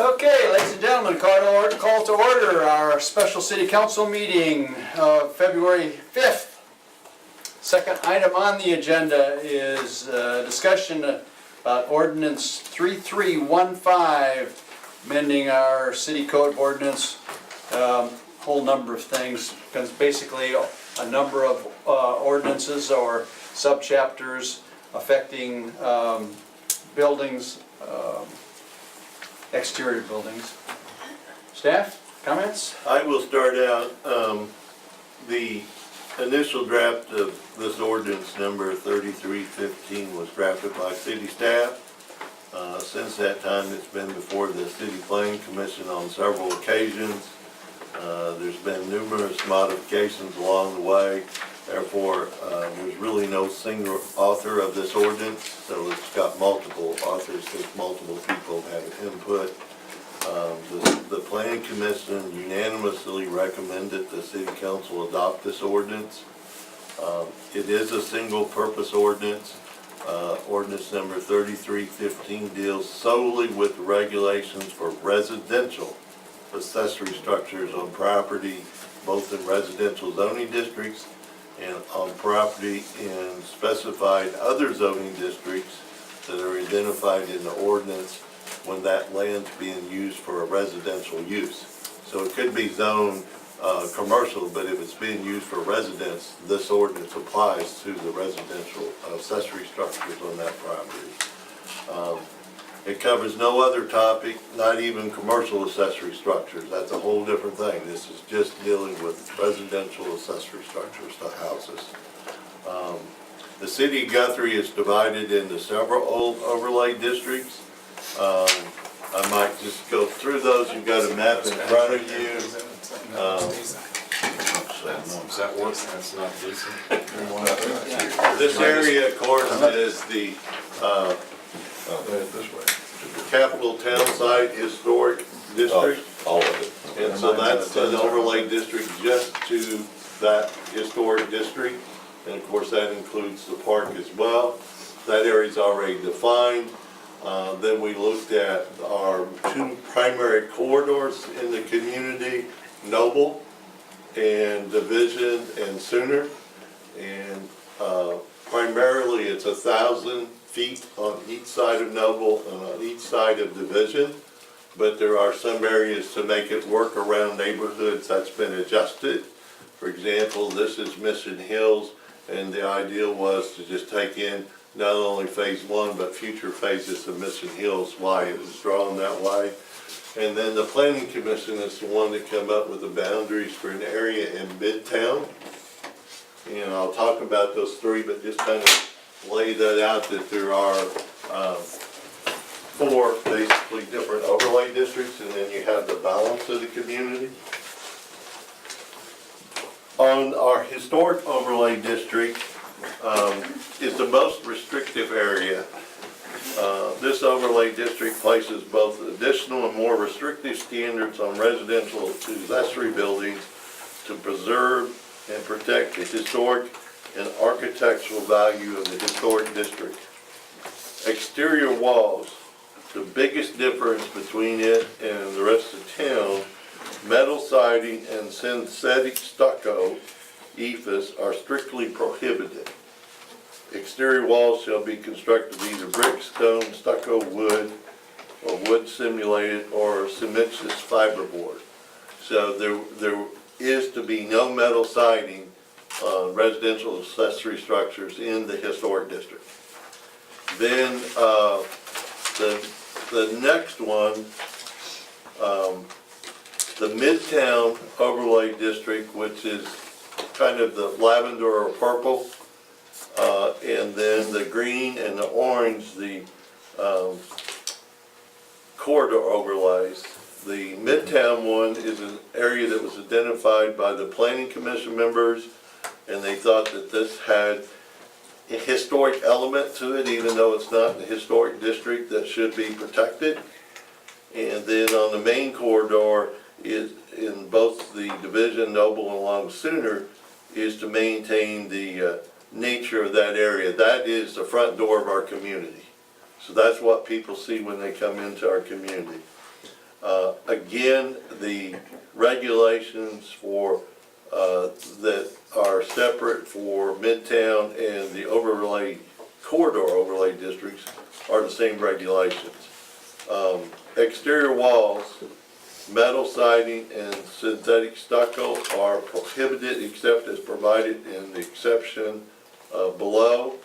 Okay, ladies and gentlemen, call to order our special city council meeting of February 5th. Second item on the agenda is discussion about ordinance 3315, amending our city code of ordinance, whole number of things, because basically a number of ordinances or subchapters affecting buildings, exterior buildings. Staff, comments? I will start out. The initial draft of this ordinance number 3315 was drafted by city staff. Since that time, it's been before the City Planning Commission on several occasions. There's been numerous modifications along the way. Therefore, there's really no single author of this ordinance, so it's got multiple authors because multiple people have input. The Planning Commission unanimously recommended the City Council adopt this ordinance. It is a single-purpose ordinance. Ordinance number 3315 deals solely with regulations for residential accessory structures on property, both in residential zoning districts and on property in specified other zoning districts that are identified in the ordinance when that land's being used for a residential use. So it could be zoned commercial, but if it's being used for residence, this ordinance applies to the residential accessory structures on that property. It covers no other topic, not even commercial accessory structures. That's a whole different thing. This is just dealing with residential accessory structures to houses. The city of Guthrie is divided into several overlay districts. I might just go through those. You've got a map in front of you. Does that work? That's not decent. This area, of course, is the Capital Town Site Historic District. All of it. And so that's an overlay district just to that historic district. And of course, that includes the park as well. That area's already defined. Then we looked at our two primary corridors in the community, Noble and Division and Sooner. And primarily it's 1,000 feet on each side of Noble and on each side of Division. But there are some areas to make it work around neighborhoods that's been adjusted. For example, this is Mission Hills, and the idea was to just take in not only phase one, but future phases of Mission Hills, why it was drawn that way. And then the Planning Commission is the one that came up with the boundaries for an area in Midtown. And I'll talk about those three, but just kind of lay that out that there are four basically different overlay districts, and then you have the balance of the community. On our historic overlay district is the most restrictive area. This overlay district places both additional and more restrictive standards on residential accessory buildings to preserve and protect the historic and architectural value of the historic district. Exterior walls, the biggest difference between it and the rest of town, metal siding and synthetic stucco, EIFS, are strictly prohibited. Exterior walls shall be constructed of either brick, stone, stucco, wood, or wood simulated, or cementitious fiberboard. So there is to be no metal siding on residential accessory structures in the historic district. Then the next one, the Midtown overlay district, which is kind of the lavender or purple, and then the green and the orange, the corridor overlays. The Midtown one is an area that was identified by the Planning Commission members, and they thought that this had a historic element to it, even though it's not in the historic district that should be protected. And then on the main corridor is in both the Division, Noble, and along Sooner, is to maintain the nature of that area. That is the front door of our community. So that's what people see when they come into our community. Again, the regulations for, that are separate for Midtown and the overlay, corridor overlay districts are the same regulations. Exterior walls, metal siding and synthetic stucco are prohibited except as provided in the exception below.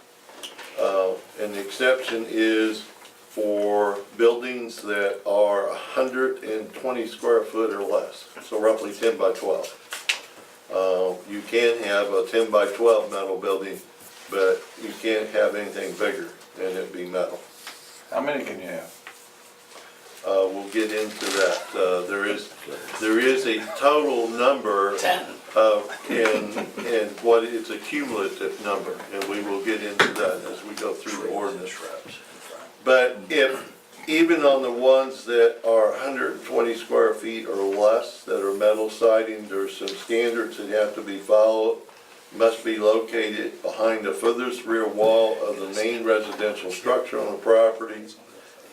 And the exception is for buildings that are 120 square foot or less, so roughly 10 by 12. You can have a 10 by 12 metal building, but you can't have anything bigger and it be metal. How many can you have? We'll get into that. There is a total number. 10. And what it's a cumulative number, and we will get into that as we go through the ordinance. But if, even on the ones that are 120 square feet or less, that are metal siding, there's some standards that have to be followed. Must be located behind the furthest rear wall of the main residential structure on the property.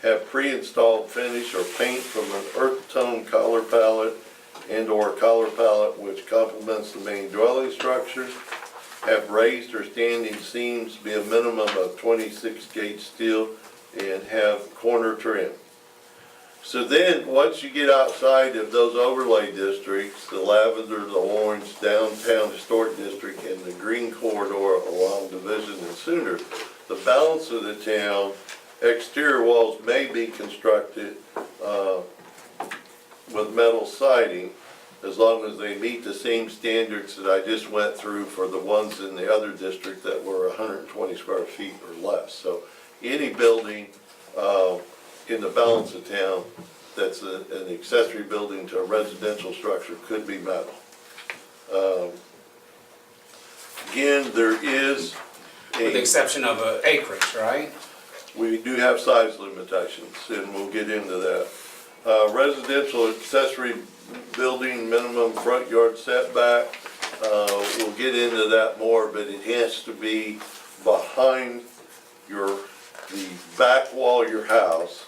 Have pre-installed finish or paint from an earth tone color palette and or color palette which complements the main dwelling structure. Have raised or standing seams, be a minimum of 26 gauge steel, and have corner trim. So then, once you get outside of those overlay districts, the lavender, the orange, downtown historic district, and the green corridor along Division and Sooner, the balance of the town, exterior walls may be constructed with metal siding as long as they meet the same standards that I just went through for the ones in the other district that were 120 square feet or less. So any building in the balance of town that's an accessory building to a residential structure could be metal. Again, there is With the exception of acreage, right? we do have size limitations, and we'll get into that. Residential accessory building minimum front yard setback, we'll get into that more, but it has to be behind the back wall of your house,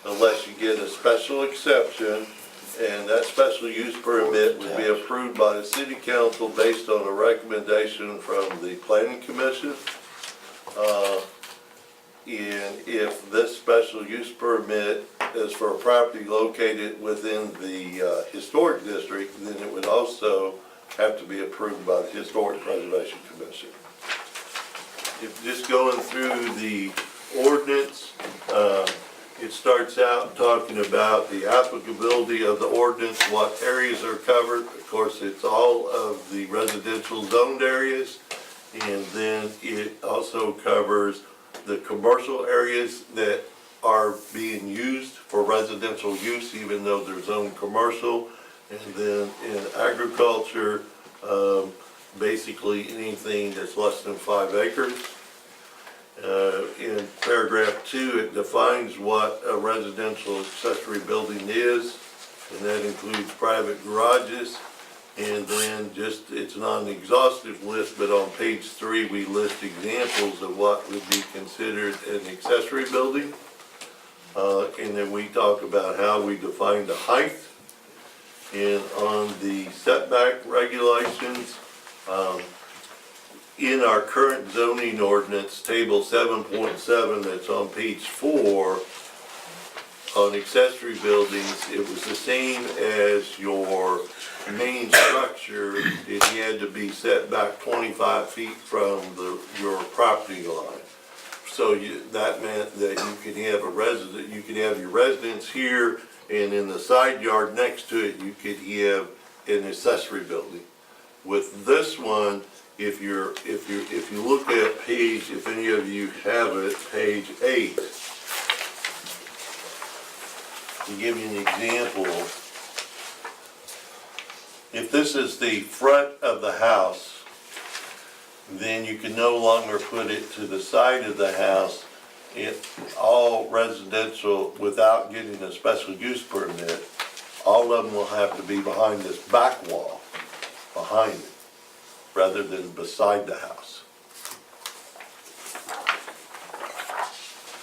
unless you get a special exception, and that special use permit would be approved by the city council based on a recommendation from the planning commission. And if this special use permit is for a property located within the historic district, then it would also have to be approved by the Historic Preservation Commission. If just going through the ordinance, it starts out talking about the applicability of the ordinance, what areas are covered. Of course, it's all of the residential zoned areas, and then it also covers the commercial areas that are being used for residential use, even though they're zoned commercial. And then in agriculture, basically anything that's less than 5 acres. In paragraph 2, it defines what a residential accessory building is, and that includes private garages. And then it's not an exhaustive list, but on page 3, we list examples of what would be considered an accessory building. And then we talk about how we define the height. And on the setback regulations, in our current zoning ordinance, table 7.7, that's on page 4, on accessory buildings, it was the same as your main structure. It had to be set back 25 feet from your property line. So that meant that you could have you could have your residence here, and in the side yard next to it, you could have an accessory building. With this one, if you look at page, if any of you have it, page 8, to give you an example, if this is the front of the house, then you can no longer put it to the side of the house. All residential, without getting a special use permit, all of them will have to be behind this back wall, behind it, rather than beside the house.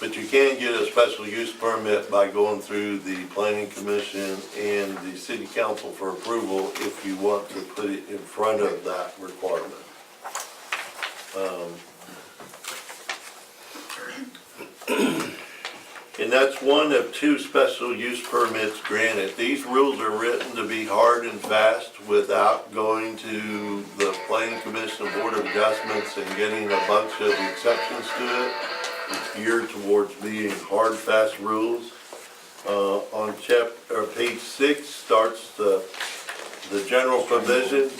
But you can get a special use permit by going through the planning commission and the city council for approval if you want to put it in front of that requirement. And that's one of 2 special use permits granted. These rules are written to be hard and fast without going to the planning commission and board of adjustments and getting a bunch of exceptions to it. It's geared towards being hard, fast rules. On page 6 starts the general provisions.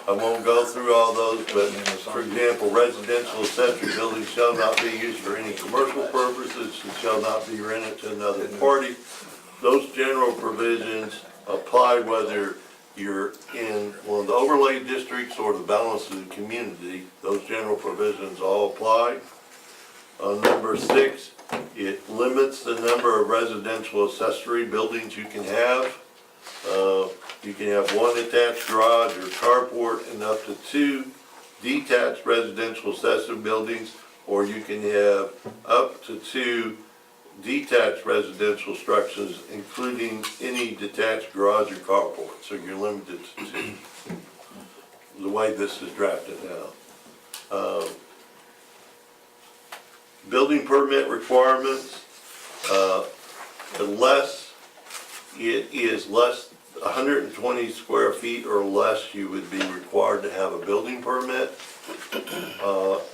I won't go through all those, but for example, residential accessory buildings shall not be used for any commercial purposes and shall not be rented to another party. Those general provisions apply whether you're in one of the overlay districts or the balance of the community. Those general provisions all apply. On number 6, it limits the number of residential accessory buildings you can have. You can have 1 attached garage or carport and up to 2 detached residential accessory buildings, or you can have up to 2 detached residential structures, including any detached garage or carport. So you're limited to 2, the way this is drafted now. Building permit requirements, unless it is 120 square feet or less, you would be required to have a building permit.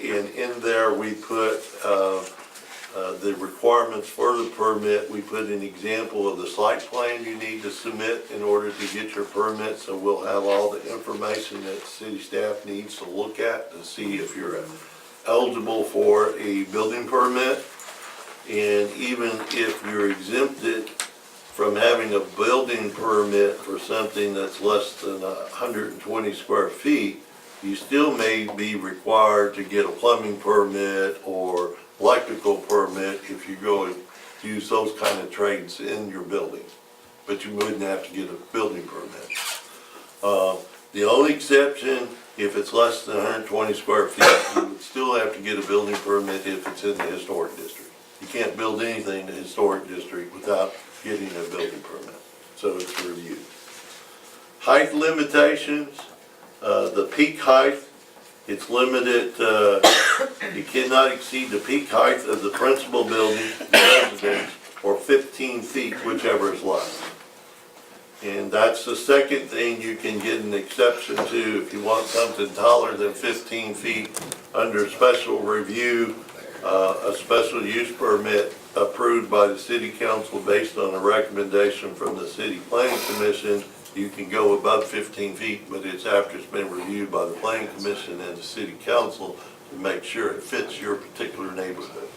And in there, we put the requirements for the permit. We put an example of the site plan you need to submit in order to get your permit. So we'll have all the information that city staff needs to look at to see if you're eligible for a building permit. And even if you're exempted from having a building permit for something that's less than 120 square feet, you still may be required to get a plumbing permit or electrical permit if you go and use those kind of trades in your building. But you wouldn't have to get a building permit. The only exception, if it's less than 120 square feet, you would still have to get a building permit if it's in the historic district. You can't build anything in the historic district without getting a building permit, so it's reviewed. Height limitations, the peak height, it's limited, you cannot exceed the peak height of the principal building, residence, or 15 feet, whichever is less. And that's the second thing you can get an exception to if you want something taller than 15 feet under special review, a special use permit approved by the city council based on a recommendation from the city planning commission. You can go above 15 feet, but it's after it's been reviewed by the planning commission and the city council to make sure it fits your particular neighborhood.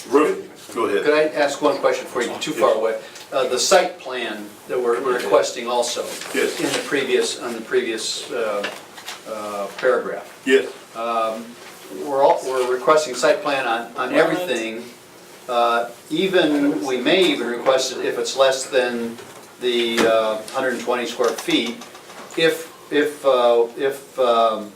Ruth, go ahead. Could I ask one question before you get too far away? The site plan that we're requesting also. Yes. In the previous, on the previous paragraph. Yes. We're requesting site plan on everything. We may even request it if it's less than the 120 square feet, if the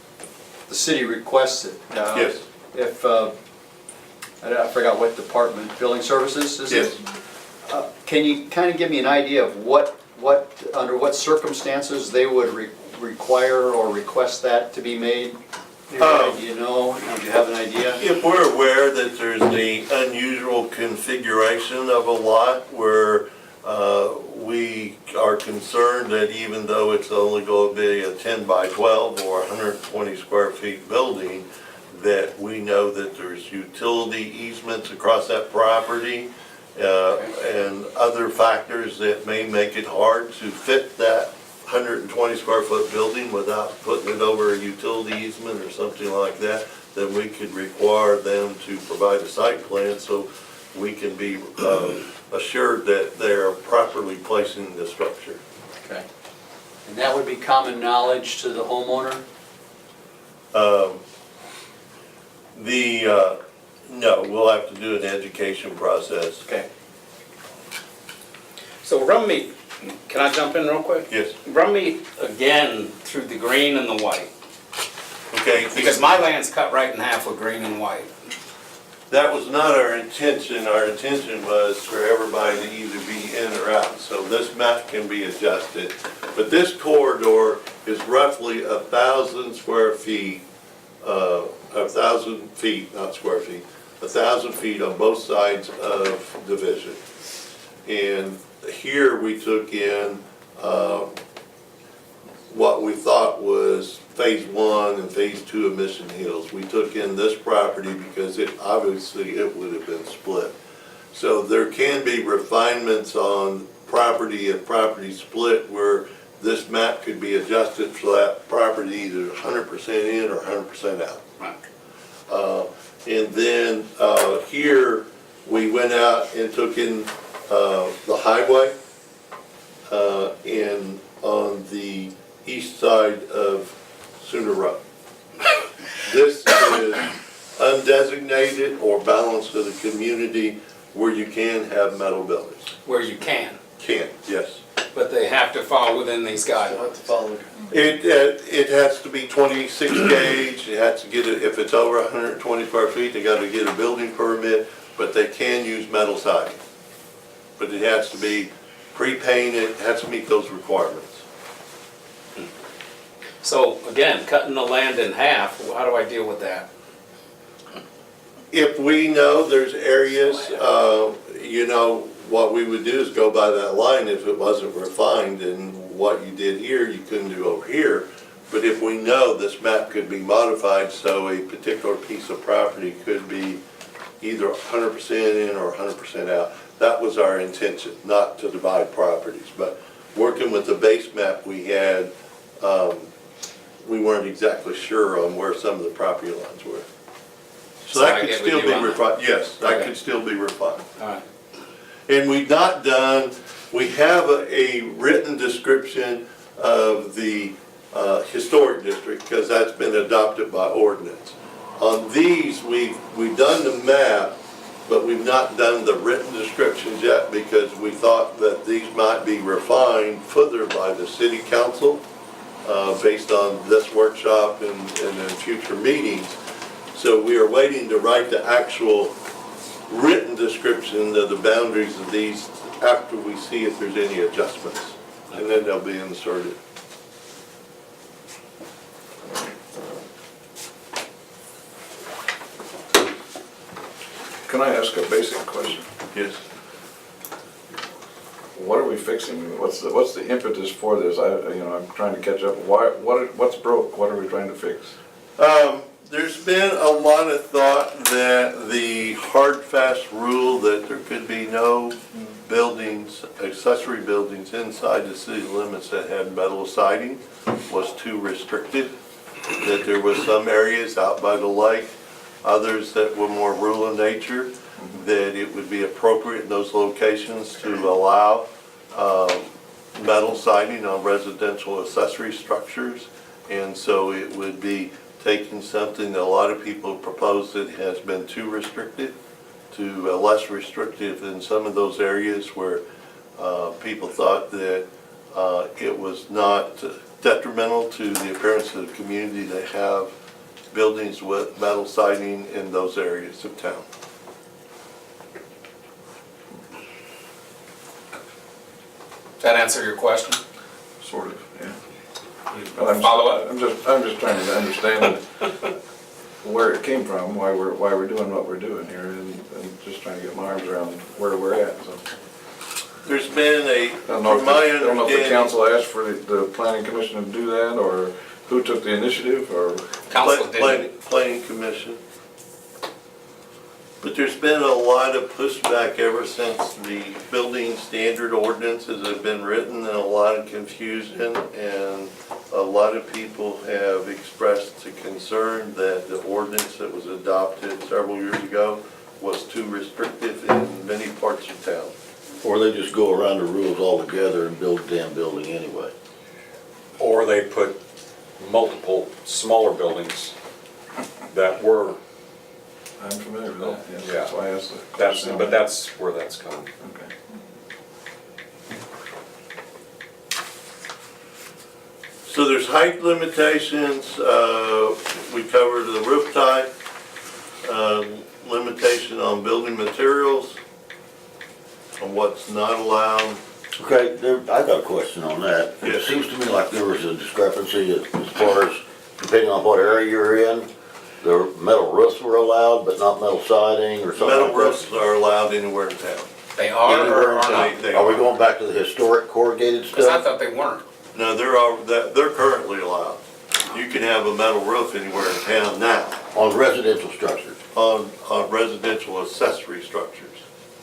city requests it. Yes. If, I forgot what department, building services, is it? Yes. Can you kind of give me an idea of under what circumstances they would require or request that to be made? Do you know, do you have an idea? If we're aware that there's the unusual configuration of a lot where we are concerned that even though it's only going to be a 10 by 12 or 120 square feet building, that we know that there's utility easements across that property and other factors that may make it hard to fit that 120 square foot building without putting it over a utility easement or something like that, then we could require them to provide a site plan so we can be assured that they're properly placing the structure. Okay. And that would be common knowledge to the homeowner? No, we'll have to do an education process. Okay. So run me, can I jump in real quick? Yes. Run me again through the green and the white. Okay. Because my land's cut right in half with green and white. That was not our intention. Our intention was for everybody to either be in or out. So this map can be adjusted. But this corridor is roughly 1,000 square feet, 1,000 feet, not square feet, 1,000 feet on both sides of Division. And here we took in what we thought was phase 1 and phase 2 of Mission Hills. We took in this property because obviously it would have been split. So there can be refinements on property if property split where this map could be adjusted for that property either 100% in or 100% out. Right. And then here we went out and took in the highway and on the east side of Sooner Road. This is undesignated or balanced to the community where you can have metal buildings. Where you can, Can, yes. but they have to fall within these guidelines. It has to be 26 gauge, it has to get it, if it's over 120 square feet, they gotta get a building permit, but they can use metal siding. But it has to be pre-painted, it has to meet those requirements. So again, cutting the land in half, how do I deal with that? If we know there's areas, you know, what we would do is go by that line if it wasn't refined, and what you did here, you couldn't do over here. But if we know this map could be modified so a particular piece of property could be either 100% in or 100% out, that was our intention, not to divide properties. But working with the base map we had, we weren't exactly sure on where some of the property lines were. So that could still be refined, yes, that could still be refined. All right. And we've not done, we have a written description of the historic district, because that's been adopted by ordinance. On these, we've done the map, but we've not done the written descriptions yet, because we thought that these might be refined further by the city council, based on this workshop and in future meetings. So we are waiting to write the actual written description of the boundaries of these after we see if there's any adjustments. And then they'll be inserted. Can I ask a basic question? Yes. What are we fixing? What's the impetus for this? I'm trying to catch up. What's broke? What are we trying to fix? There's been a lot of thought that the hard, fast rule that there could be no buildings, accessory buildings inside the city limits that had metal siding was too restricted. That there was some areas out by the lake, others that were more rural in nature, that it would be appropriate in those locations to allow metal siding on residential accessory structures. And so it would be taking something that a lot of people proposed that has been too restricted to less restrictive in some of those areas where people thought that it was not detrimental to the appearance of the community to have buildings with metal siding in those areas of town. That answer your question? Sort of, yeah. Follow up? I'm just trying to understand where it came from, why we're doing what we're doing here, and just trying to get my arms around where we're at. So. There's been I don't know if the council asked for the planning commission to do that, or who took the initiative, or Council did. Planning commission. But there's been a lot of pushback ever since the building standard ordinances have been written, and a lot of confusion, and a lot of people have expressed a concern that the ordinance that was adopted several years ago was too restrictive in many parts of town. Or they just go around the rules altogether and build a damn building anyway. Or they put multiple smaller buildings that were, I'm familiar with that. Yes, Yeah. that's why I asked the question. but that's where that's coming. Okay. So there's height limitations, we covered the roof type, limitation on building materials, on what's not allowed. Okay, I got a question on that. It Yes. seems to me like there was a discrepancy as far as, depending on what area you're in, the metal roofs were allowed, but not metal siding or something Metal like roofs that. are allowed anywhere in town. They are Anywhere or in are town. not? They Are we are. going back to the historic corrugated Because I stuff? thought they weren't. No, they're currently allowed. You can have a metal roof anywhere in town now, On residential structures? on residential accessory structures.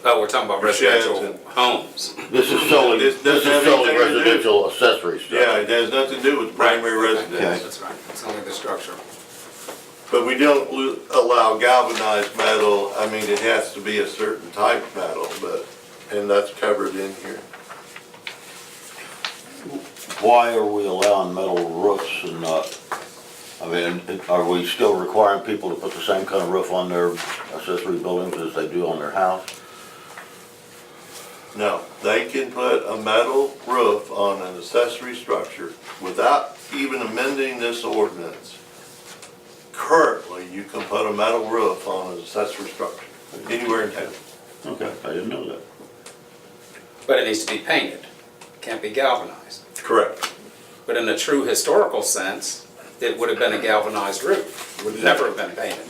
Oh, we're talking about For sheds residential and- homes. This is solely, This this doesn't is have solely anything to do- residential accessory Yeah, structure. it has nothing to do with primary Right. residence. That's right, it's only the structure. But we don't allow galvanized metal, I mean, it has to be a certain type of metal, and that's covered in here. Why are we allowing metal roofs and not, I mean, are we still requiring people to put the same kind of roof on their accessory buildings as they do on their house? No, they can put a metal roof on an accessory structure without even amending this ordinance. Currently, you can put a metal roof on an accessory structure, anywhere in town. Okay, I didn't know that. But it needs to be painted, can't be galvanized. Correct. But in a true historical sense, it would have been a galvanized roof, would never have been painted.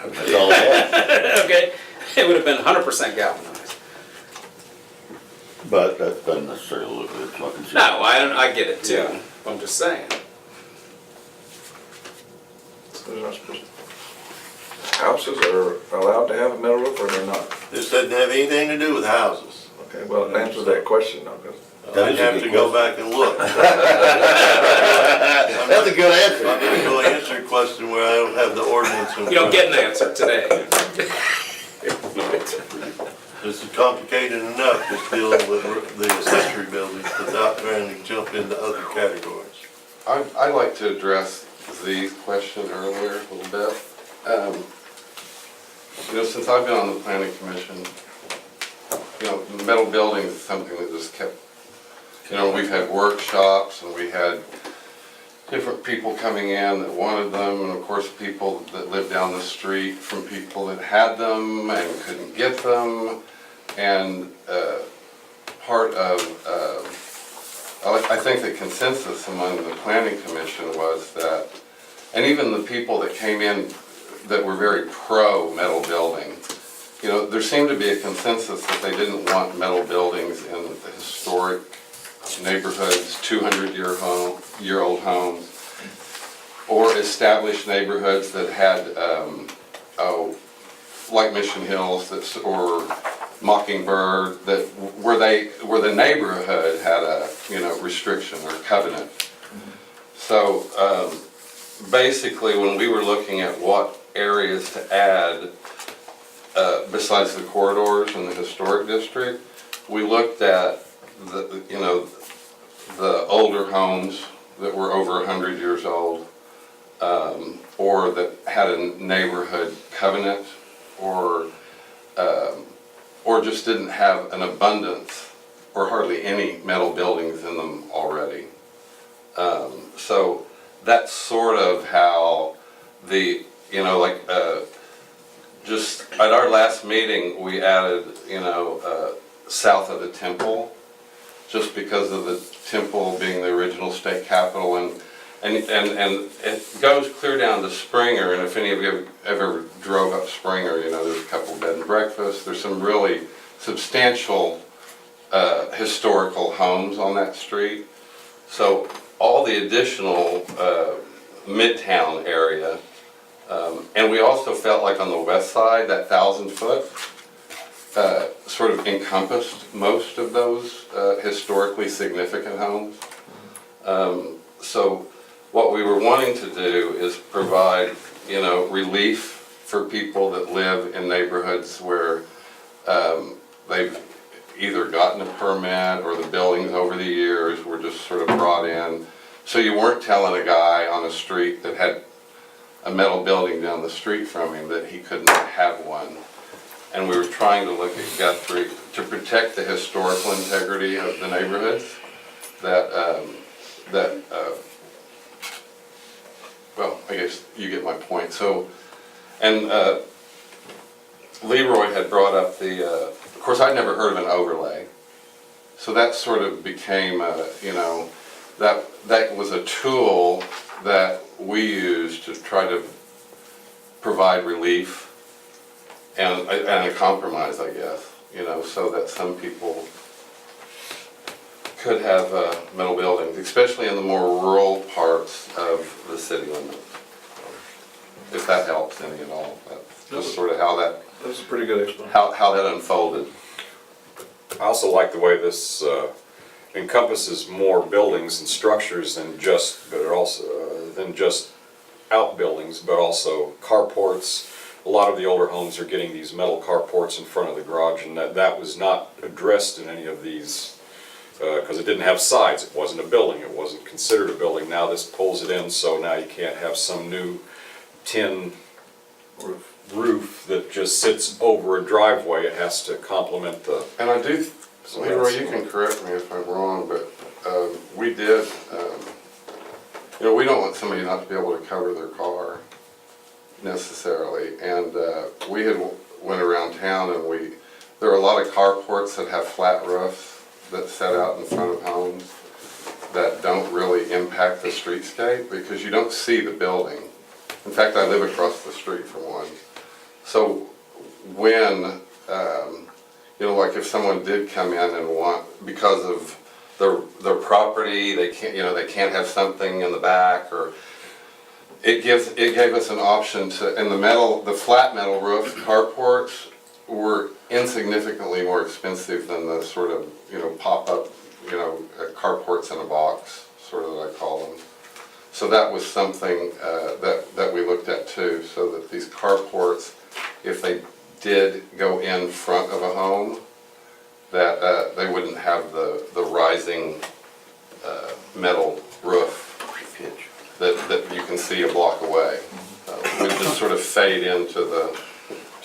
That's all it was. Okay, it would have been 100% galvanized. But that doesn't necessarily look good, so I can see. No, I get it too, Yeah. I'm just saying. So they're not supposed houses are allowed to have a metal roof or they're not? This doesn't have anything to do with houses. Okay, well, it answers that question though, 'cause That I'd is a have good to go question. back and look. That's a good answer. I'm gonna go answer your question where I don't have the ordinance in front. You don't get an answer today. This is complicated enough, just dealing with the accessory buildings without trying to jump into other categories. I'd like to address Z's question earlier a little bit. Since I've been on the planning commission, metal buildings is something that just kept, we've had workshops and we had different people coming in that wanted them, and of course people that lived down the street from people that had them and couldn't get them. And part of, I think the consensus among the planning commission was that, and even the people that came in that were very pro metal building, there seemed to be a consensus that they didn't want metal buildings in the historic neighborhoods, 200-year-old homes, or established neighborhoods that had, like Mission Hills, or Mockingbird, where the neighborhood had a restriction or covenant. So basically, when we were looking at what areas to add besides the corridors in the historic district, we looked at the older homes that were over 100 years old, or that had a neighborhood covenant, or just didn't have an abundance or hardly any metal buildings in them already. So that's sort of how just at our last meeting, we added, south of the temple, just because of the temple being the original state capital, and it goes clear down to Springer. And if any of you ever drove up Springer, there's a couple bed and breakfasts. There's some really substantial historical homes on that street. So all the additional Midtown area, and we also felt like on the west side, that 1,000-foot sort of encompassed most of those historically significant homes. So what we were wanting to do is provide, relief for people that live in neighborhoods where they've either gotten a permit or the buildings over the years were just sort of brought in. So you weren't telling a guy on a street that had a metal building down the street from him that he couldn't have one. And we were trying to look at Guthrie to protect the historical integrity of the neighborhoods well, I guess you get my point. So, and Leroy had brought up of course, I'd never heard of an overlay. So that sort of became, that was a tool that we used to try to provide relief and a compromise, I guess, so that some people could have metal buildings, especially in the more rural parts of the city limits. If that helps any at all. That's just sort of how that That's a pretty good explanation. how that unfolded. I also like the way this encompasses more buildings and structures than just, outbuildings, but also carports. A lot of the older homes are getting these metal carports in front of the garage, and that was not addressed in any of these, because it didn't have sides. It wasn't a building. It wasn't considered a building. Now this pulls it in, so now you can't have some new tin roof that just sits over a driveway. It has to complement the. And I do, Leroy, you can correct me if I'm wrong, but we did, we don't want somebody not to be able to cover their car necessarily. And we had went around town and there are a lot of carports that have flat roofs that set out in front of homes that don't really impact the streetscape because you don't see the building. In fact, I live across the street from one. So when, like if someone did come in and want, because of their property, they can't have something in the back, or it gave us an option to, and the flat metal roof carports were insignificantly more expensive than the sort of, pop-up, carports in a box, sort of that I call them. So that was something that we looked at too, so that these carports, if they did go in front of a home, that they wouldn't have the rising metal roof that you can see a block away. It would just sort of fade into the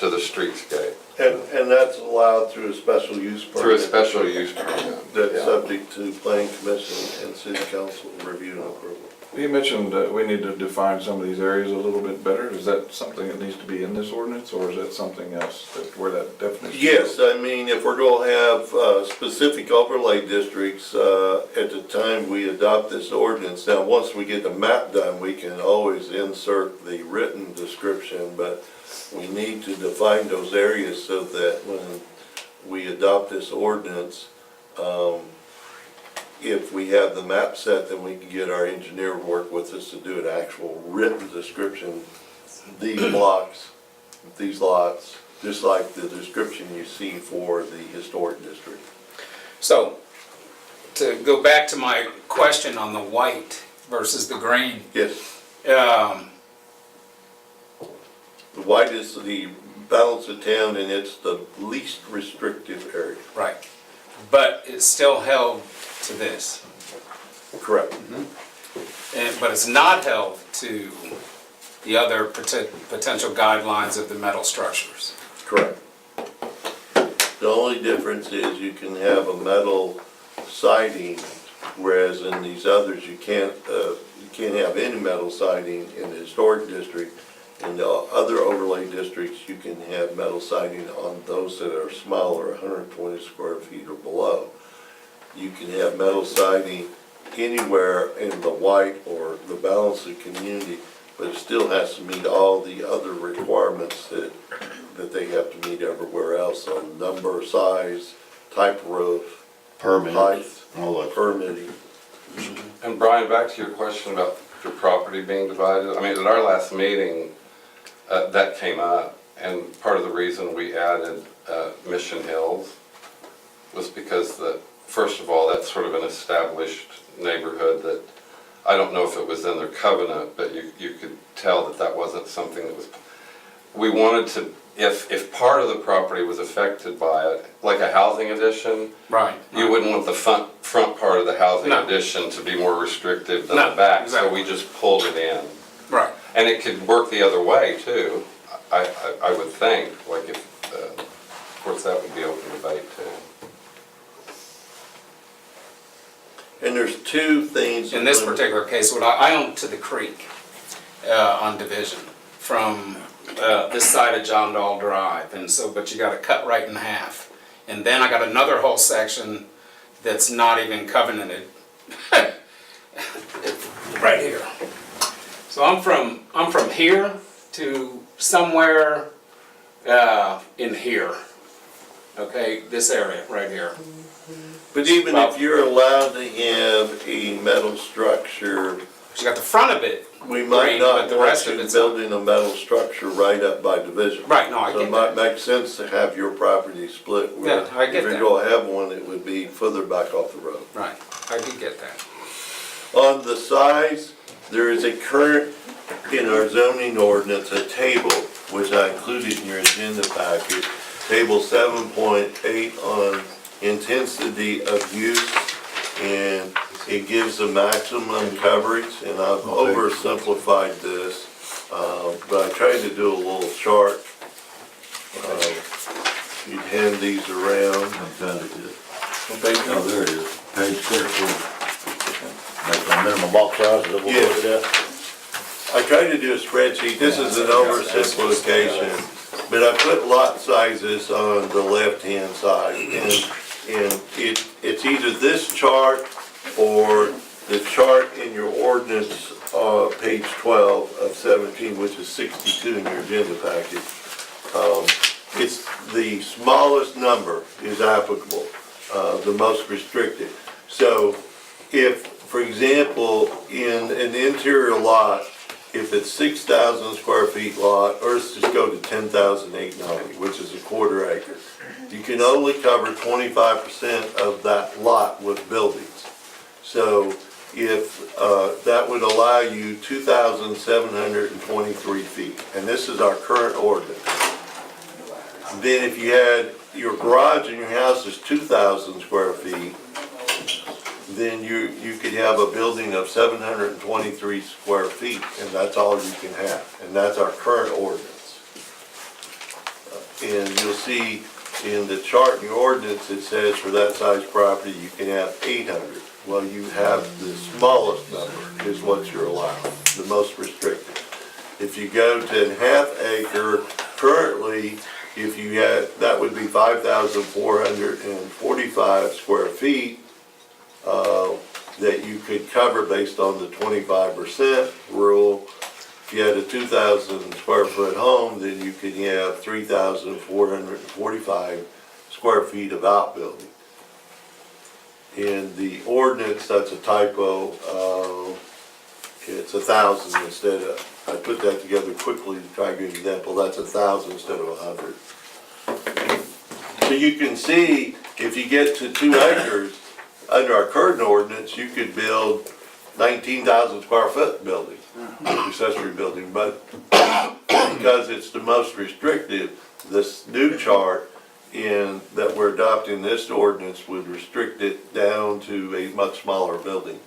streetscape. And that's allowed through a special use permit. Through a special use permit. That's subject to planning commission and city council review and approval. You mentioned we need to define some of these areas a little bit better. Is that something that needs to be in this ordinance, or is that something else where that definition? Yes, I mean, if we're going to have specific overlay districts, at the time we adopt this ordinance, now once we get the map done, we can always insert the written description, but we need to define those areas so that when we adopt this ordinance, if we have the map set, then we can get our engineer to work with us to do an actual written description. These blocks, these lots, just like the description you see for the historic district. So, to go back to my question on the white versus the green, Yes, um, the white is the balance of town and it's the least restrictive area. right, but it's still held to this. Correct. But it's not held to the other potential guidelines of the metal structures. Correct. The only difference is you can have a metal siding, whereas in these others you can't have any metal siding in the historic district. In the other overlay districts, you can have metal siding on those that are smaller, 120 square feet or below. You can have metal siding anywhere in the white or the balance of community, but it still has to meet all the other requirements that they have to meet everywhere else on number, size, type of roof, Permit, height, all that. permitting. And Brian, back to your question about your property being divided, I mean, at our last meeting, that came up, and part of the reason we added Mission Hills was because first of all, that's sort of an established neighborhood that, I don't know if it was in their covenant, but you could tell that wasn't something that was, we wanted to, if part of the property was affected by it, like a housing addition, Right. you wouldn't want the front part of the housing No. addition to be more restrictive than No, the back, exactly. so we just pulled it in. Right. And it could work the other way too, I would think, like if, of course, that would be open debate too. And there's two things. In this particular case, what I own to the creek on Division, from this side of John Dahl Drive, and so, but you gotta cut right in half. And then I got another whole section that's not even covenanted. Right here. So I'm from here to somewhere in here. Okay, this area right here. But even if you're allowed to have a metal structure, You got the front of it. we might green, not but the want rest of you it's not. building a metal structure right up by division. Right, no, I So it get might that. make sense to have your property split. Yeah, I get If that. you're gonna have one, it would be further back off the road. Right, I did get that. On the size, there is a current, in our zoning ordinance, a table, which I included in your agenda packet, table 7.8 on intensity of use, and it gives the maximum coverage, and I've oversimplified this, but I tried to do a little chart. You'd hand these around. I'm trying to get it. Oh, there it is, page 13. That's the minimum box size, is that what we're Yes. looking at? I tried to do a spreadsheet, this is an oversimplification, but I put lot sizes on the left-hand side, and it's either this chart or the chart in your ordinance, page 12 of 17, which is 62 in your agenda package. It's the smallest number is applicable, the most restricted. So if, for example, in an interior lot, if it's 6,000 square feet lot, or let's just go to 10,890, which is a quarter acre, you can only cover 25% of that lot with buildings. So if, that would allow you 2,723 feet, and this is our current ordinance. Then if you had, your garage in your house is 2,000 square feet, then you could have a building of 723 square feet, and that's all you can have, and that's our current ordinance. And you'll see in the chart in your ordinance, it says for that size property, you can have 800. Well, you have the smallest number is what you're allowed, the most restricted. If you go to a half acre, currently, if you had, that would be 5,445 square feet, that you could cover based on the 25% rule. If you had a 2,000 square foot home, then you could have 3,445 square feet of outbuilding. In the ordinance, that's a typo, it's 1,000 instead of, I put that together quickly to try to give you an example, that's 1,000 instead of 100. So you can see, if you get to 2 acres, under our current ordinance, you could build 19,000 square foot building, accessory building, but because it's the most restrictive, this new chart that we're adopting this ordinance would restrict it down to a much smaller building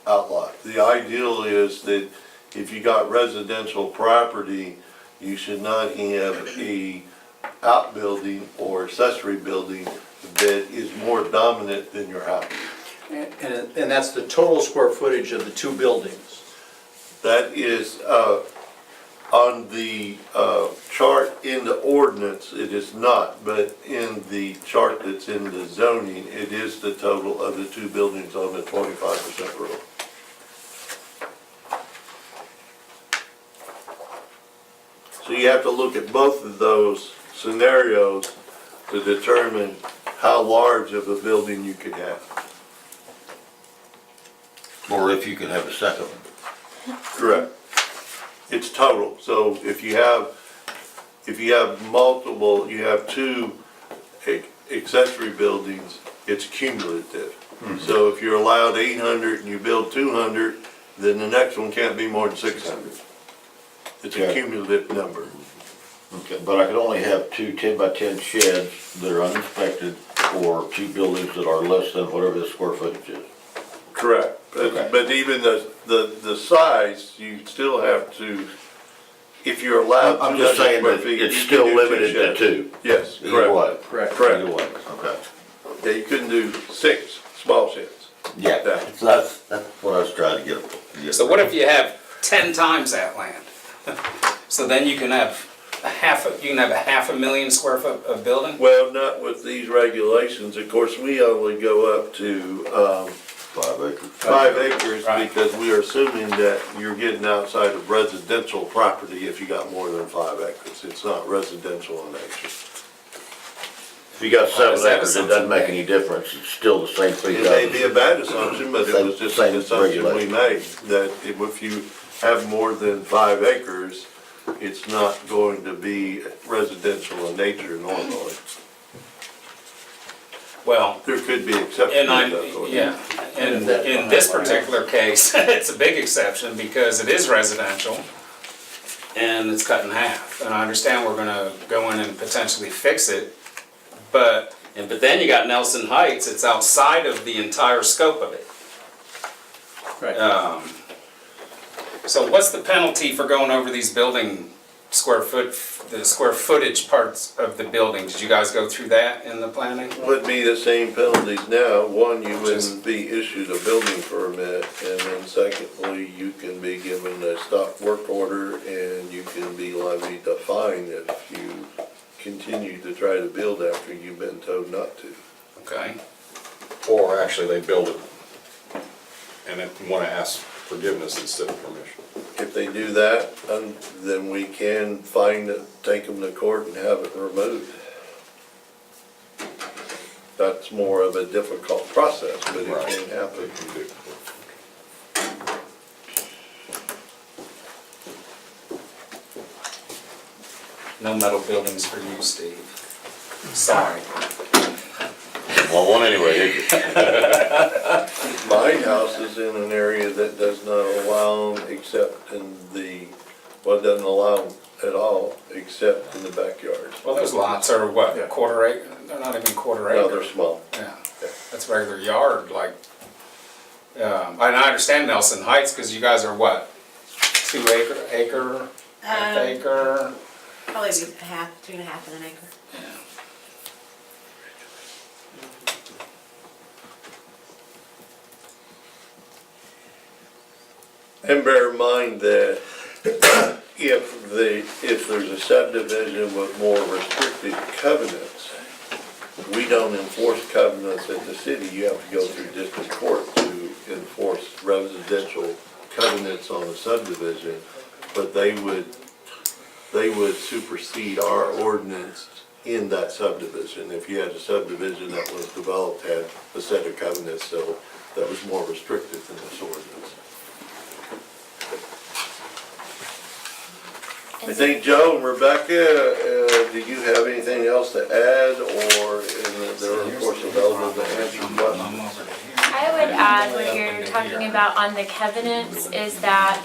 outlot. The ideal is that if you got residential property, you should not have a outbuilding or accessory building that is more dominant than your house. And that's the total square footage of the 2 buildings. That is, on the chart in the ordinance, it is not, but in the chart that's in the zoning, it is the total of the 2 buildings on the 25% rule. So you have to look at both of those scenarios to determine how large of a building you could have. Or if you could have a second one. Correct. It's total, so if you have multiple, you have 2 accessory buildings, it's cumulative. So if you're allowed 800 and you build 200, then the next one can't be more than 600. It's a Okay. cumulative number. Okay, but I could only have 2 10-by-10 sheds that are uninspected, or 2 buildings that are less than whatever the square footage is. Correct. Okay. But even the size, you still have to, if you're allowed I'm just 200 saying square that feet, it's you still can do 2 limited to sheds. 2. Yes, Either way. Correct. Either way, okay. Yeah, you couldn't do 6 small sheds. Yeah, so that's what I was trying to get. So what if you have 10 times that land? So then you can have you can have a 500,000 square foot of building? Well, not with these regulations, of course, we only go up to, 5 acres. 5 acres Right. because we are assuming that you're getting outside of residential property if you got more than 5 acres. It's not residential in nature. If you got Why 7 is that acres, it doesn't make assumption any difference, it's still the same 3,000. It may be a bad assumption, but it was just an Same assumption we regulation. made, that if you have more than 5 acres, it's not going to be residential in nature normally. Well, There could be exceptions. and that's what- in this particular case, it's a big exception because it is residential and it's cut in half. And I understand we're gonna go in and potentially fix it, but then you got Nelson Heights, it's outside of the entire scope of it. Right. So what's the penalty for going over these building the square footage parts of the building? Did you guys go through that in the planning? Would be the same penalties now. One, you wouldn't be issued a building permit, and then secondly, you can be given a stop work order, and you can be levied a fine if you continue to try to build after you've been told not to. Okay. Or actually, they build it and then want to ask forgiveness instead of permission. If they do that, then we can fine it, take them to court and have it removed. That's more of a difficult process, but it Right. can happen. No metal buildings for you, Steve. Sorry. Well, one anyway, did you? My house is in an area that does not allow them except in well, it doesn't allow them at all, except in the backyard. Well, those lots are what, Yeah. quarter acre? They're not even quarter No, acre. they're small. Yeah, that's regular yard, like, and I understand Nelson Heights, because you guys are what? 2 acre, half acre? Probably be a half, 2.5 and an acre. And bear in mind that if there's a subdivision with more restricted covenants, we don't enforce covenants at the city. You have to go through district court to enforce residential covenants on a subdivision. But they would supersede our ordinance in that subdivision. If you had a subdivision that was developed, had a set of covenants, so that was more restrictive than this ordinance. I think Joe and Rebecca, do you have anything else to add, or they're of course available to answer questions? I would add what you're talking about on the covenants is that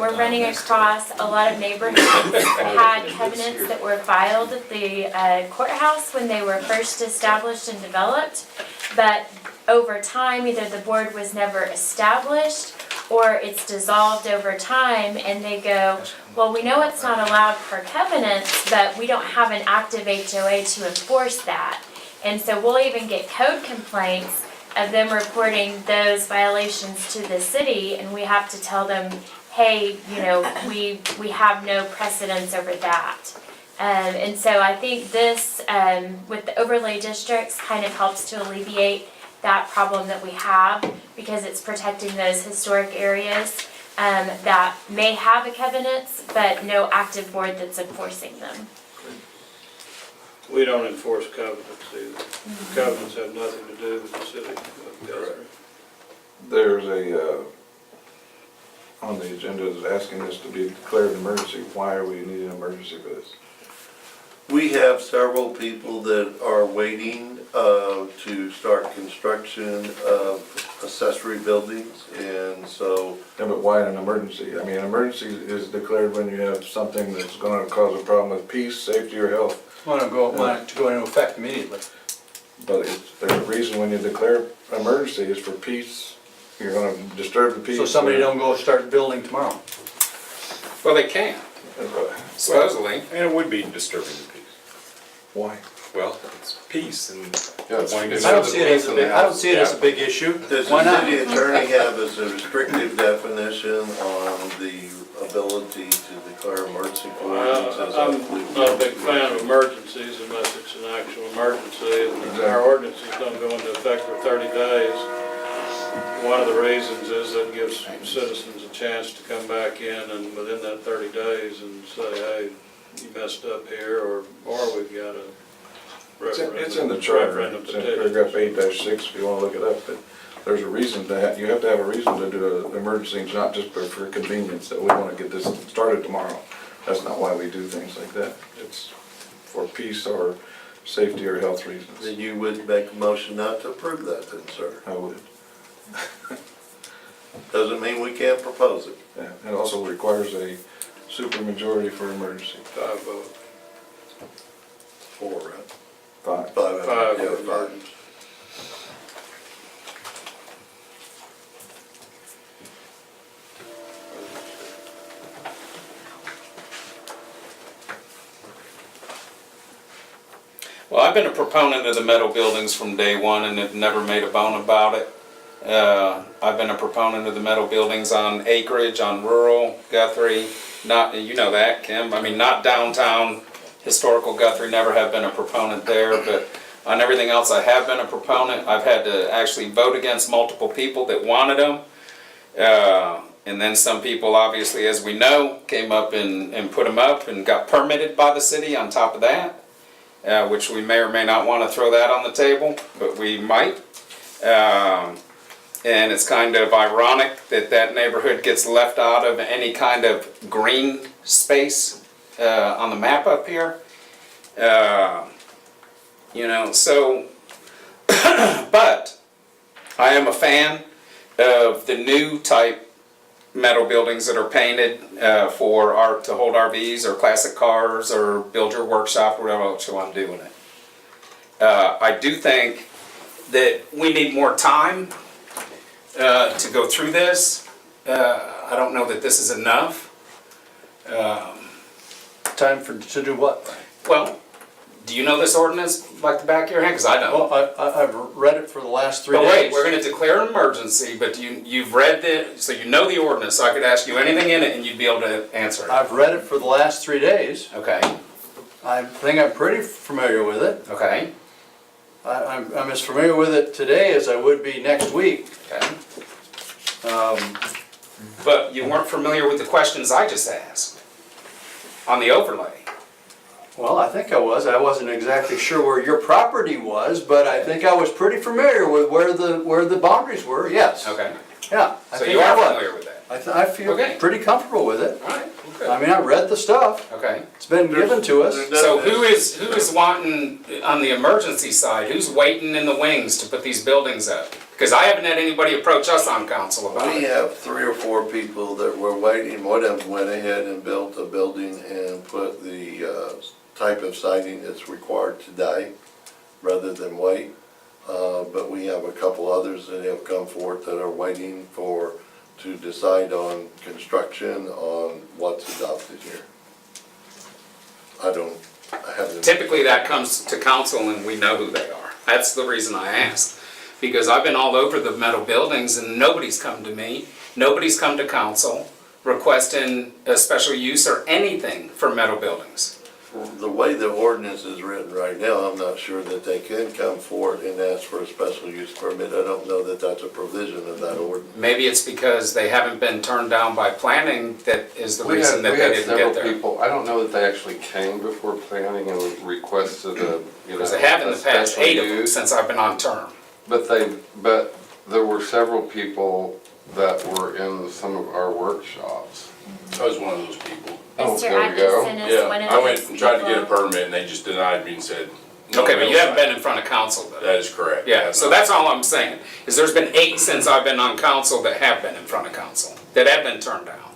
we're running across a lot of neighborhoods that had covenants that were filed at the courthouse when they were first established and developed. But over time, either the board was never established or it's dissolved over time, and they go, well, we know it's not allowed per covenants, but we don't have an active HOA to enforce that. And so we'll even get code complaints of them reporting those violations to the city, and we have to tell them, hey, you know, we have no precedence over that. And so I think this, with the overlay districts, kind of helps to alleviate that problem that we have, because it's protecting those historic areas that may have a covenants, but no active board that's enforcing them. We don't enforce covenants either. Covenants have nothing to do with the city of Guthrie. There's on the agenda is asking this to be declared an emergency. Why are we needing an emergency for this? We have several people that are waiting to start construction of accessory buildings, and so Yeah, but why an emergency? I mean, an emergency is declared when you have something that's gonna cause a problem with peace, safety, or health. Want it to go into effect immediately. But there's a reason when you declare emergency is for peace. You're gonna disturb the peace. So somebody don't go start building tomorrow. Well, they can, supposedly. And it would be disturbing the peace. Why? Well, it's peace and. Yeah, it's- wanting to I don't serve see the it as peace a in the big, I don't house. see it as a Yeah. big issue. does Why the not? city attorney have as a restrictive definition on the ability to declare emergency for Well, ordinances. I'm not a big fan of emergencies unless it's an actual emergency. And our ordinances don't go into effect for 30 days. One of the reasons is that gives citizens a chance to come back in and within that 30 days and say, hey, you messed up here, or we've got a referendum. It's in the charter, referendum it's in petition. paragraph 8-6 if you wanna look it up, but there's a reason to have, you have to have a reason to do an emergency, it's not just for convenience, that we wanna get this started tomorrow. That's not why we do things like that, it's for peace or safety or health reasons. Then you would make a motion not to approve that then, sir. I would. Doesn't mean we can't propose it. Yeah, it also requires a supermajority for emergency. 5 votes. 4, right? 5. 5. 5 Yeah, for 5. emergency. Well, I've been a proponent of the metal buildings from day one and have never made a bone about it. I've been a proponent of the metal buildings on acreage, on rural Guthrie, not, you know that, Kim, I mean, not downtown historical Guthrie, never have been a proponent there, but on everything else I have been a proponent. I've had to actually vote against multiple people that wanted them. And then some people, obviously, as we know, came up and put them up and got permitted by the city on top of that. Which we may or may not want to throw that on the table, but we might. And it's kind of ironic that that neighborhood gets left out of any kind of green space on the map up here. You know, so, but I am a fan of the new type metal buildings that are painted for art, to hold RVs or classic cars or build your workshop or whatever else you want to do in it. I do think that we need more time to go through this. I don't know that this is enough. Time to do what? Well, do you know this ordinance like the back of your hand? Because I don't. Well, I've read it for the last 3 But days. wait, we're going to declare an emergency, but you've read the, so you know the ordinance, so I could ask you anything in it and you'd be able to answer it. I've read it for the last 3 days. Okay, I think I'm pretty familiar with it. okay, I'm as familiar with it today as I would be next week. okay. But you weren't familiar with the questions I just asked on the overlay. Well, I think I was. I wasn't exactly sure where your property was, but I think I was pretty familiar with where the boundaries were, yes. Okay, Yeah, I so think you I are was. familiar with that? I feel Okay. pretty comfortable with it. All right, well, I mean, I read the stuff. good. Okay. It's been given to us. So who is wanting, on the emergency side, who's waiting in the wings to put these buildings up? Because I haven't had anybody approach us on council about We it. have 3 or 4 people that were waiting. One of them went ahead and built a building and put the type of siding that's required today, rather than wait. But we have a couple others that have come forth that are waiting to decide on construction, on what's adopted here. I haven't. Typically, that comes to council and we know who they are. That's the reason I asked. Because I've been all over the metal buildings and nobody's come to me, nobody's come to council requesting a special use or anything for metal buildings. The way the ordinance is written right now, I'm not sure that they can come forward and ask for a special use permit. I don't know that that's a provision of that ordinance. Maybe it's because they haven't been turned down by planning that is the reason that We they had didn't get several there. people, I don't know that they actually came before planning and requested a, Because they have in the past, special 8 of them use. since I've been on term. But there were several people that were in some of our workshops. I was one of those people. Oh, Mr. there we go. Atkinson is Yeah, one of I went those and tried to get a people. permit and they just denied me and said, no. Okay, but you haven't site. been in front of council though. That is correct. Yeah, so that's all I'm saying, is there's been 8 since I've been on council that have been in front of council, that have been turned down.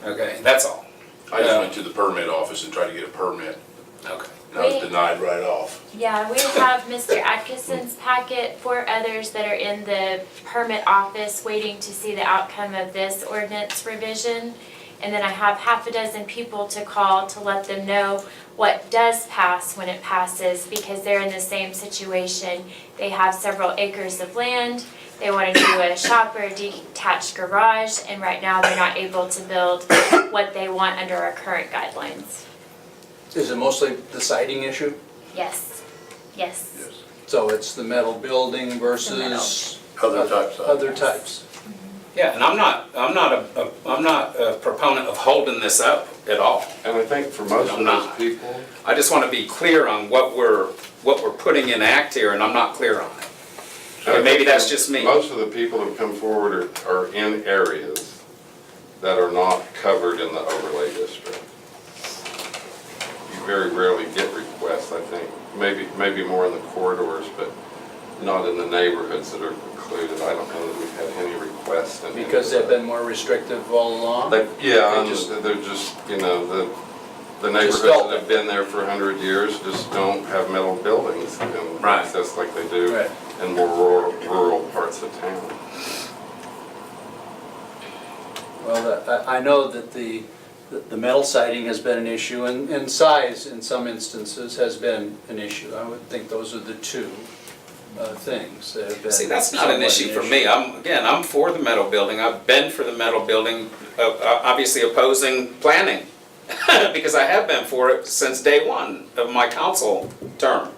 Okay, that's all. I just went to the permit office and tried to get a permit Okay. and I was Wait. denied right off. Yeah, we have Mr. Atkinson's packet, 4 others that are in the permit office waiting to see the outcome of this ordinance revision. And then I have half a dozen people to call to let them know what does pass when it passes, because they're in the same situation. They have several acres of land, They want to do a shop or a detached garage, and right now they're not able to build what they want under our current guidelines. Is it mostly the siding issue? Yes, yes. So it's the metal building versus Other types of. other types? Yeah, and I'm not a proponent of holding this up at all. And I think for most of I'm those not. people, I just want to be clear on what we're putting in act here, and I'm not clear on it. And maybe that's just me. most of the people who come forward are in areas that are not covered in the overlay district. You very rarely get requests, I think, maybe more in the corridors, but not in the neighborhoods that are included. I don't know that we've had any requests. Because they've been more restrictive all along? Yeah, They just- they're just, you know, the neighborhoods felt that have been there for 100 years just don't have metal buildings and Right. access like they do Right. in more rural parts of town. Well, I know that the metal siding has been an issue, and size in some instances has been an issue. I would think those are the two things that have been. See, that's not an somewhat issue for me. I'm for the metal building. I've been for the metal building, obviously opposing planning, because I have been for it since day one of my council term.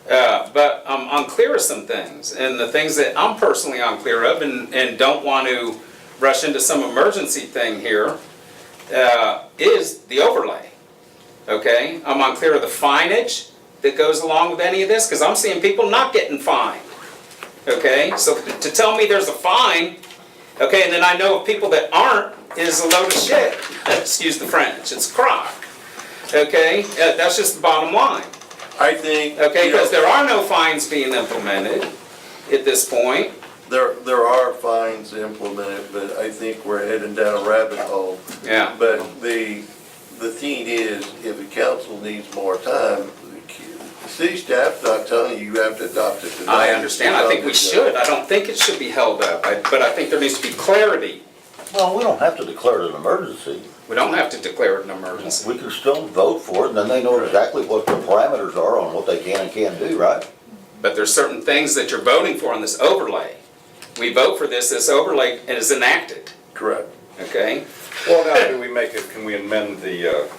But I'm unclear of some things, and the things that I'm personally unclear of and don't want to rush into some emergency thing here is the overlay, okay? I'm unclear of the fineage that goes along with any of this, because I'm seeing people not getting fined, okay? So to tell me there's a fine, okay, and then I know of people that aren't, is a load of shit. Excuse the French, it's crock, okay? That's just the bottom line. I think. Okay, you know, because there are no fines being implemented at this point. There are fines implemented, but I think we're heading down a rabbit hole. Yeah. But the thing is, if the council needs more time, the city staff's not telling you have to adopt it tonight. I understand, I think we should. I don't think it should be held up, but I think there needs to be clarity. Well, we don't have to declare it an emergency. We don't have to declare it an emergency. We can still vote for it, and then they know exactly what the parameters are on what they can and can't do, right? But there's certain things that you're voting for on this overlay. We vote for this overlay and is enacted, Correct. okay? Well, now, do we make it, can we amend the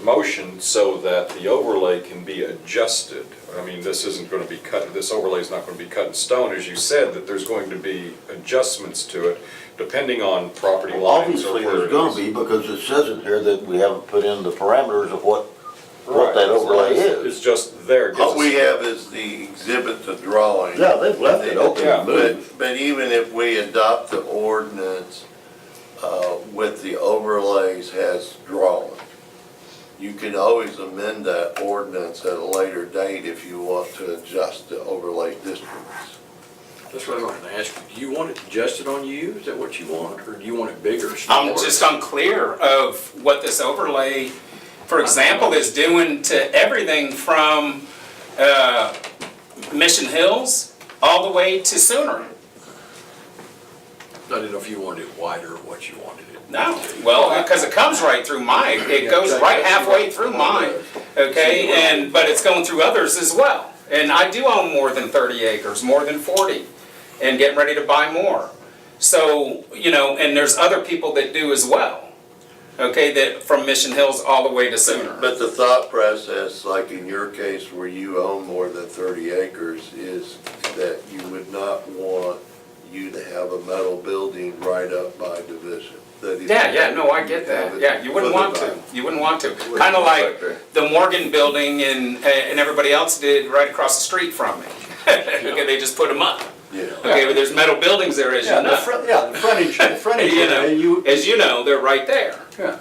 motion so that the overlay can be adjusted? I mean, this isn't gonna be cut, this overlay is not gonna be cut in stone, as you said, that there's going to be adjustments to it, depending on property lines or Obviously, where there's it gonna is. be, because it says in here that we haven't put in the parameters of what Right. that overlay It's is. just there. Gives What us- we have is the exhibit, the drawing. Yeah, they've left it open Yeah, to move. But even if we adopt the ordinance with the overlays as drawn, you can always amend that ordinance at a later date if you want to adjust the overlay districts. That's what I'm gonna ask you. Do you want it adjusted on you? Is that what you want? Or do you want it bigger, I'm smaller? just unclear of what this overlay, for example, is doing to everything from Mission Hills all the way to Sooner. I didn't know if you wanted it wider or what you wanted it. No, well, because it comes right through mine, it goes right halfway through mine, okay, but it's going through others as well. And I do own more than 30 acres, more than 40, and getting ready to buy more. So, you know, and there's other people that do as well, okay, that from Mission Hills all the way to Sooner. But the thought process, like in your case where you own more than 30 acres, is that you would not want you to have a metal building right up by division. Yeah, no, I get that, yeah, you wouldn't want to, Kind of like the Morgan building and everybody else did right across the street from me. Okay, they just put them up. Yeah. Okay, but there's metal buildings there, as you know. The frontage You area, know, as you know, they're right there, yeah.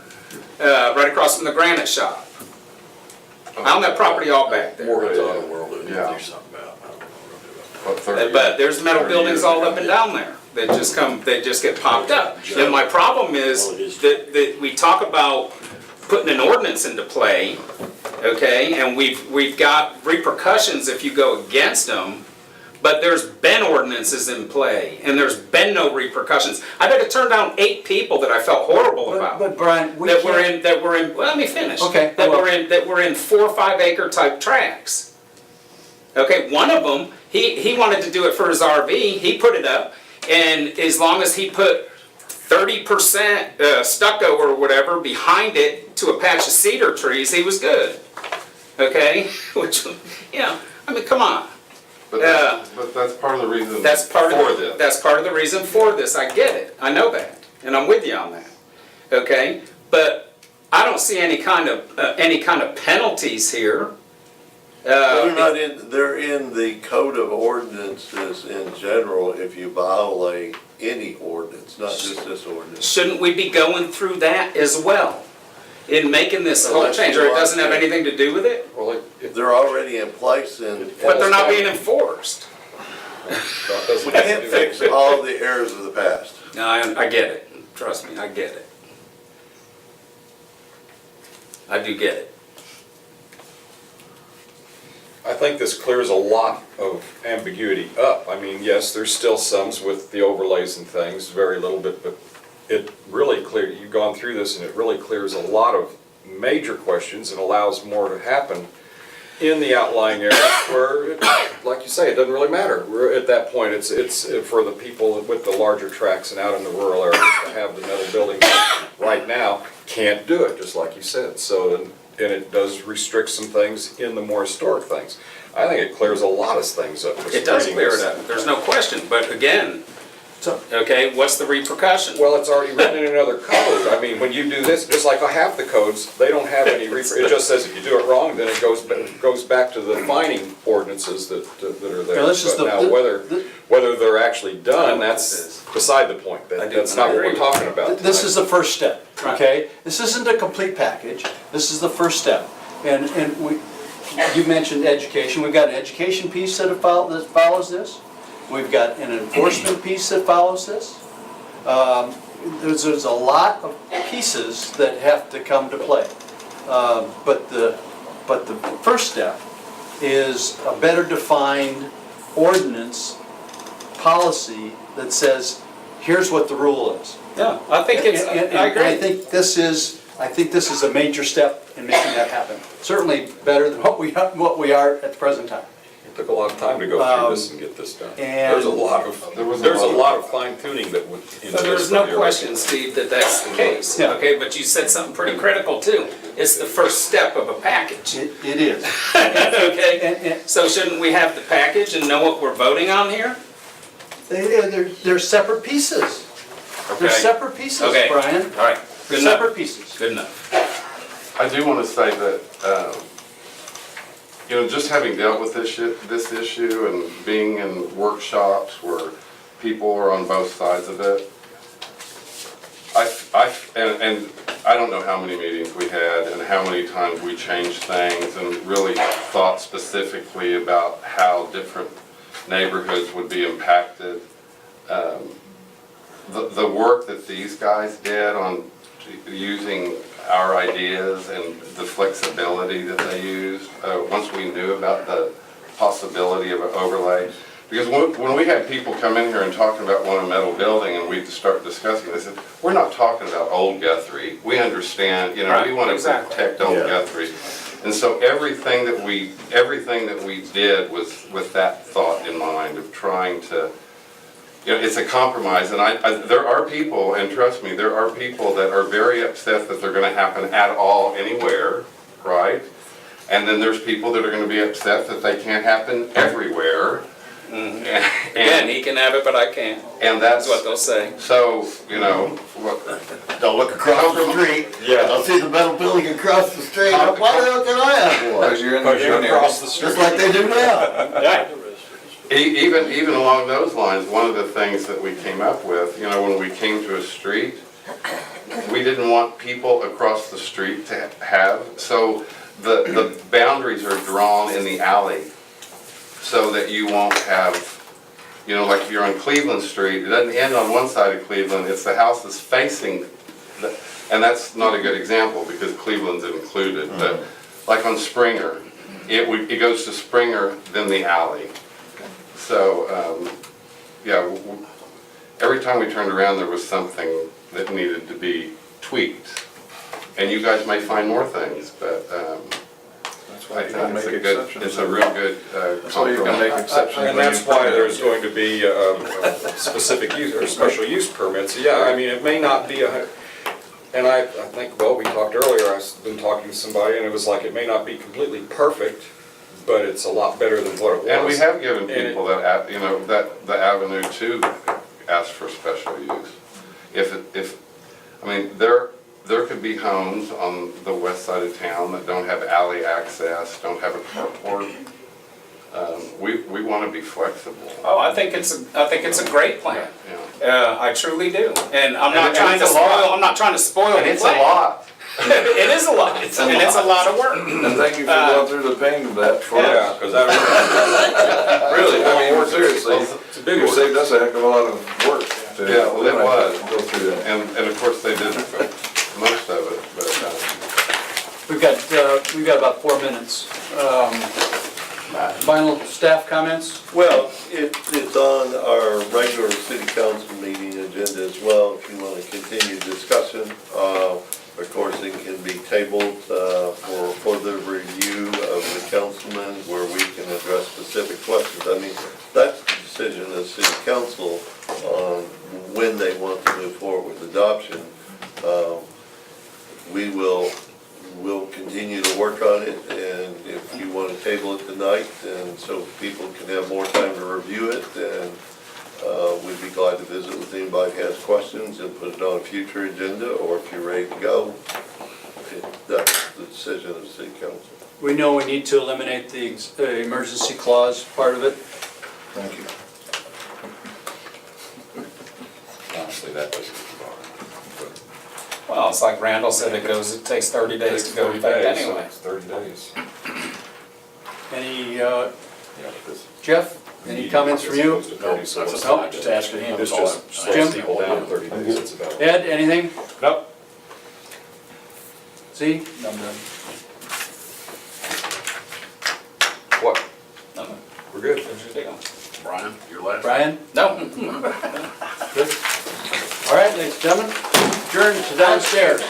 right across from the granite shop. I own that property all back there. Morgan's Auto World that you Yeah. do something about. I don't know What, 30 But there's metal 30 buildings years all ago. up and down there that just come, they just get popped up. And my problem is that we talk about putting an ordinance into play, okay, and we've got repercussions if you go against them, but there's been ordinances in play, and there's been no repercussions. I've had to turn down 8 people that I felt horrible about. But Brian, we That were can't, in, well, let me finish. Okay, That well- were in 4 or 5 acre type tracts. Okay, one of them, he wanted to do it for his RV, he put it up, and as long as he put 30% stucco or whatever behind it to a patch of cedar trees, he was good. Okay, which, you know, I mean, come on. But that's part of the reason That's part for of this. that's part of the reason for this. I get it. I know that, and I'm with you on that. Okay, but I don't see any kind of penalties here. They're in the code of ordinances in general if you violate any ordinance, not just this ordinance. Shouldn't we be going through that as well in making this whole Unless change, you or it want doesn't have to. anything to do with it? Well, They're already in place and. But they're not being enforced. We can't fix all the errors of the past. No, I get it. Trust me, I get it. I do get it. I think this clears a lot of ambiguity up. I mean, yes, there's still sums with the overlays and things, very little bit, but it really you've gone through this and it really clears a lot of major questions and allows more to happen in the outlying areas where, like you say, it doesn't really matter. We're at that point, it's for the people with the larger tracts and out in the rural areas to have the metal building right now, can't do it, just like you said. So, and it does restrict some things in the more historic things. I think it clears a lot of things up. It does clear it up, there's no question, but again, okay, what's the repercussion? Well, it's already written in another code. I mean, when you do this, just like half the codes, they don't have any, it just says if you do it wrong, then it goes back to the fining ordinances that are there. Now, this is But now, whether they're actually done, that's beside the point. That's not what we're talking about. This is the first step, okay? This isn't a complete package, this is the first step. And you mentioned education, we've got an education piece that follows this. We've got an enforcement piece that follows this. There's a lot of pieces that have to come to play. But the first step is a better defined ordinance policy that says, here's what the rule is. Yeah, I think it's, And I agree. I think this is a major step in making that happen. Certainly better than what we are at the present time. It took a lot of time to go through this and get this done. and- There's a lot of fine tuning that went into this. There's no question, Steve, that that's the case. Yeah. Okay, but you said something pretty critical too. It's the first step of a package. It is. Okay, so shouldn't we have the package and know what we're voting on here? They're separate pieces. They're Okay. separate pieces, Okay. Brian. All right, They're good enough. separate pieces. Good enough. I do want to say that, you know, just having dealt with this issue and being in workshops where people are on both sides of it, and I don't know how many meetings we had and how many times we changed things and really thought specifically about how different neighborhoods would be impacted. The work that these guys did on using our ideas and the flexibility that they used, once we knew about the possibility of an overlay. Because when we had people come in here and talking about wanting a metal building and we'd start discussing this, we're not talking about old Guthrie. We understand, you know, we want to protect old Guthrie. And so everything that we did was with that thought in mind of trying to, you know, it's a compromise, and there are people, and trust me, there are people that are very upset that they're gonna happen at all, anywhere, right? And then there's people that are gonna be upset that they can't happen everywhere. And he can have it, but I can't. And That's what they'll say. So, you know, Don't look across the street. Yeah. Don't see the metal building across the street. Why the hell can I have one? Because you're in the zone area. Just like they do now. even along those lines, one of the things that we came up with, you know, when we came to a street, we didn't want people across the street to have, so the boundaries are drawn in the alley so that you won't have, you know, like if you're on Cleveland Street, it doesn't end on one side of Cleveland, it's the house that's facing, and that's not a good example because Cleveland's included, but like on Springer, it goes to Springer, then the alley. So, yeah, every time we turned around, there was something that needed to be tweaked. And you guys may find more things, but why I you think can it's make a good, exceptions. it's a real good That's why you can make compromise. exceptions. And that's why there's going to be specific use or special use permits. Yeah, I mean, it may not be and I think, well, we talked earlier, I've been talking to somebody and it was like, it may not be completely perfect, but it's a lot better than what it was. And we have given And people that, that the avenue to ask for special use. I mean, there could be homes on the west side of town that don't have alley access, don't have a carport. We want to be flexible. Oh, I think it's a great plan. Yeah. I truly do. And I'm And not it- trying and to it's a lot. spoil, I'm not trying to spoil And the it's a plan. lot. It is a lot, and it's a lot of work. And thank you for going through the pain of that for Yeah, us. because that, Really, I mean, seriously, it's a big you work. saved us a heck of a lot of work. to- Yeah, well, it was. Go through that. And of course, they did most of it, but, We've got about 4 minutes. Final staff comments? Well, it's on our regular city council meeting agenda as well, if you want to continue discussion. Of course, it can be tabled for further review of the councilmen where we can address specific questions. I mean, that's the decision of the city council on when they want to move forward with adoption. We'll continue to work on it, and if you want to table it tonight, and so people can have more time to review it, then we'd be glad to visit with anybody who has questions and put it on a future agenda, or if you're ready to go, that's the decision of the city council. We know we need to eliminate the emergency clause part of it. Thank you. Honestly, that doesn't bother me. Well, it's like Randall said, it takes 30 days to go in effect anyway. It's 30 days. Any, Yeah, because Jeff, any comments from you? No, That's just, I'm just asking him. It's that's all. just slows Jim? people down in 30 days, it's about. Ed, anything? Nope. See? I'm done. What? No, We're good. there's your deal. Brian, you're last. Brian? No. Good. All right, ladies and gentlemen, adjourn to downstairs.